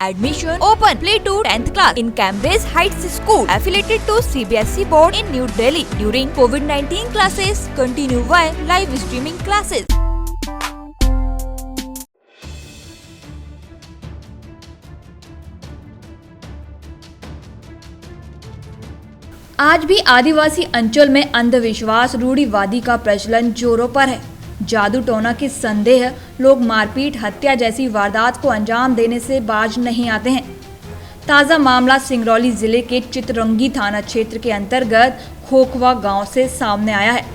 Admission open. Play to 10th class in Cambridge Heights School, affiliated to CBSE board in New Delhi. During COVID-19 classes, continue via live streaming classes. आज भी आदिवासी अंचल में अंधविश्वास रूढ़िवादी का प्रचलन जोरों पर है। जादू टोना के संदेह लोग मारपीट, हत्या जैसी वारदात को अंजाम देने से बाज नहीं आते हैं। ताज़ा मामला सिंगरौली जिले के चितरंगी थाना क्षेत्र के अंतर्गत खोखवा गांव से सामने आया है,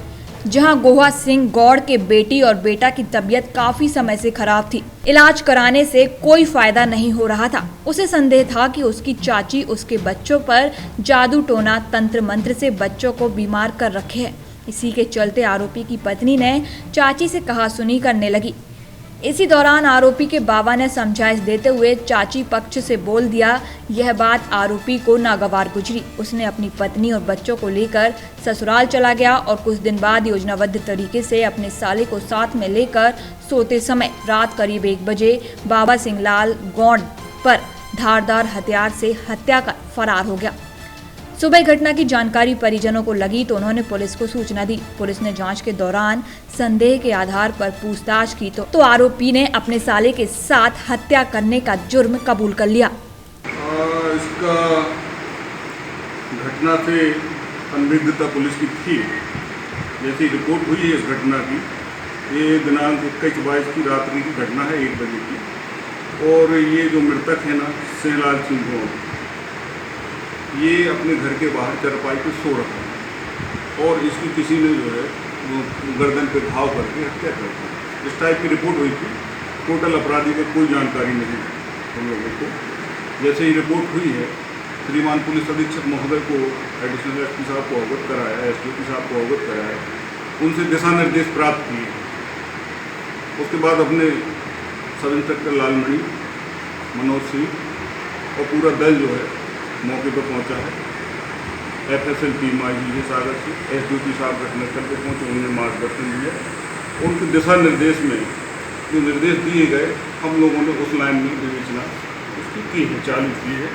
जहां गोहा सिंह गौड़ के बेटी और बेटा की तबीयत काफी समय से खराब थी। इलाज कराने से कोई फायदा नहीं हो रहा था। उसे संदेह था कि उसकी चाची उसके बच्चों पर जादू टोना, तंत्र मंत्र से बच्चों को बीमार कर रखे है। इसी के चलते आरोपी की पत्नी ने चाची से कहासुनी करने लगी। इसी दौरान आरोपी के बाबा ने समझाइश देते हुए चाची पक्ष से बोल दिया। यह बात आरोपी को नागवार गुजरी। उसने अपनी पत्नी और बच्चों को लेकर ससुराल चला गया और कुछ दिन बाद योजनाबद्ध तरीके से अपने साले को साथ में लेकर सोते समय रात करीब 1 बजे बाबा सिंहलाल गौड़ पर धारदार हथियार से हत्या कर फरार हो गया। सुबह घटना की जानकारी परिजनों को लगी तो उन्होंने पुलिस को सूचना दी। पुलिस ने जांच के दौरान संदेह के आधार पर पूछताछ की तो आरोपी ने अपने साले के साथ हत्या करने का जुर्म कबूल कर लिया। इसका घटना से संदिग्धता पुलिस की थी। जैसी रिपोर्ट हुई है इस घटना की, ये दिनांक 21/22 की रात्रि की घटना है, 1 बजे की। और ये जो मृतक है ना, सिंहलाल सिंह गौड़, ये अपने घर के बाहर चरपाई पे सो रहा है और इसकी किसी ने जो है वो गर्दन पे घाव करके हत्या कर दी। इस टाइप की रिपोर्ट हुई थी। टोटल अपराधी का कोई जानकारी नहीं है हम लोगों को। जैसे ही रिपोर्ट हुई है, श्रीमान पुलिस अधीक्षक महोदय को, एडिशनल एसपी साहब को अवगत कराया है, एसडीओपी साहब को अवगत कराया है, उनसे दिशा निर्देश प्राप्त किए। उसके बाद अपने सब इंस्पेक्टर लालमणि, मनोज सिंह और पूरा दल जो है मौके पर पहुंचा है। एफएसएल टीम आई हुई है सागर से, एसडीओपी साहब घटनास्थल पर पहुंचे, उन्होंने मार्गदर्शन दिया। उनके दिशा निर्देश में जो निर्देश दिए गए, हम लोगों ने उस लाइन में विवेचना उसकी की है, चालू की है।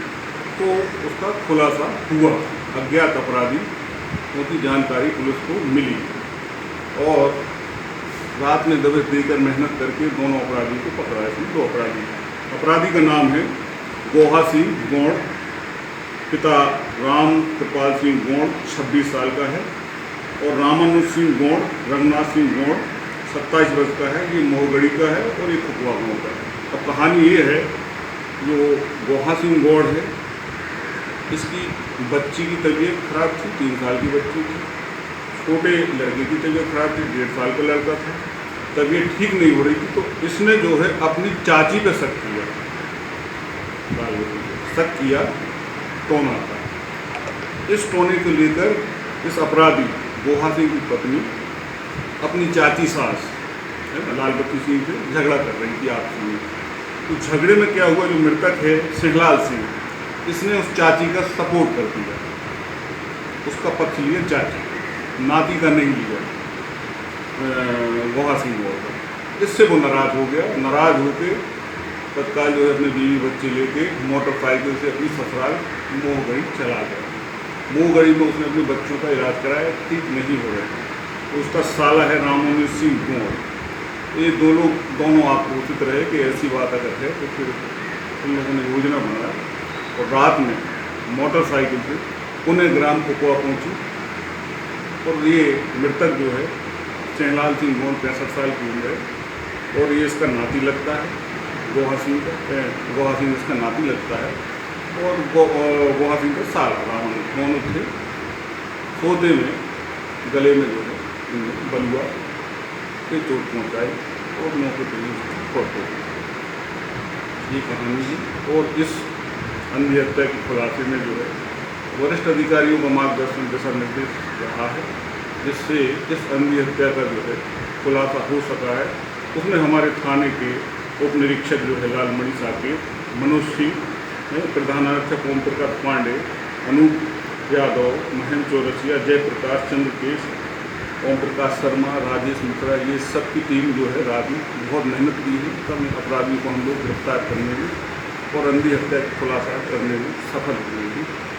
तो उसका खुलासा हुआ। अज्ञात अपराधी उनकी जानकारी पुलिस को मिली और रात में दबिश देकर मेहनत करके दोनों अपराधी को पकड़ा है। 2 अपराधी का नाम है गोहा सिंह गौड़, पिता राम कृपाल सिंह गौड़ 26 साल का है और रामानुज सिंह गौड़, रंगनाथ सिंह गौड़ 27 वर्ष का है। ये मोहगढ़ी का है और ये खुकवा गाँव का है। अब कहानी ये है, जो गोहा सिंह गौड़ है, इसकी बच्ची की तबीयत खराब थी, 3 साल की बच्ची थी। छोटे लड़के की तबीयत खराब थी, 1.5 साल का लड़का था। तबीयत ठीक नहीं हो रही थी तो इसने जो है अपनी चाची पे शक किया, टोना था। इस टोने को लेकर इस अपराधी गोहा सिंह की पत्नी अपनी चाची सास लालबत्ती सिंह से झगड़ा कर रही थी आपस में। तो झगड़े में क्या हुआ, जो मृतक है सिंहलाल सिंह, इसने उस चाची का सपोर्ट कर दिया, उसका पक्ष लिया चाची, नाती का नहीं लिया गोहा सिंह गौड़ का। इससे वो नाराज हो गया। नाराज होकर तत्काल जो है अपने बीवी बच्चे लेके मोटरसाइकिल से अपनी ससुराल मोहगढ़ी चला गया। मोहगढ़ी में उसने अपने बच्चों का इलाज कराया, ठीक नहीं हो रहा है। तो उसका साला है रामानुज सिंह गौड़। ये दोनों आक्रोशित रहे कि ऐसी बात अगर है तो फिर उन लोगों ने योजना बनाया और रात में मोटरसाइकिल से पुणे ग्राम खोखवा पहुँची। और ये मृतक जो है सिंहलाल सिंह गौड़ 65 साल की उम्र है और ये इसका नाती लगता है, गोहा सिंह इसका नाती लगता है और गोहा सिंह का साला रामानुज दोनों थे। सोते में गले में जो है बलुआ से चोट पहुँचाई और मौके पर फौत हो गई। ये कहानी है। और इस अंधी हत्या के खुलासे में जो है वरिष्ठ अधिकारियों का मार्गदर्शन, दिशा निर्देश रहा है, जिससे इस अंधी हत्या का जो है खुलासा हो सका है। उसमें हमारे थाने के उप निरीक्षक जो है लालमणि साकेत, मनोज सिंह, प्रधान आरक्षक ओम प्रकाश पांडे, अनूप यादव, महेंद्र चौरसिया, जयप्रकाश, चंद्रकेश, ओम प्रकाश शर्मा, राजेश मिश्रा, ये सब की टीम जो है रात में बहुत मेहनत की है। सब अपराधियों को हम लोग गिरफ्तार करने में और अंधी हत्या का खुलासा करने में सफल हुई थी।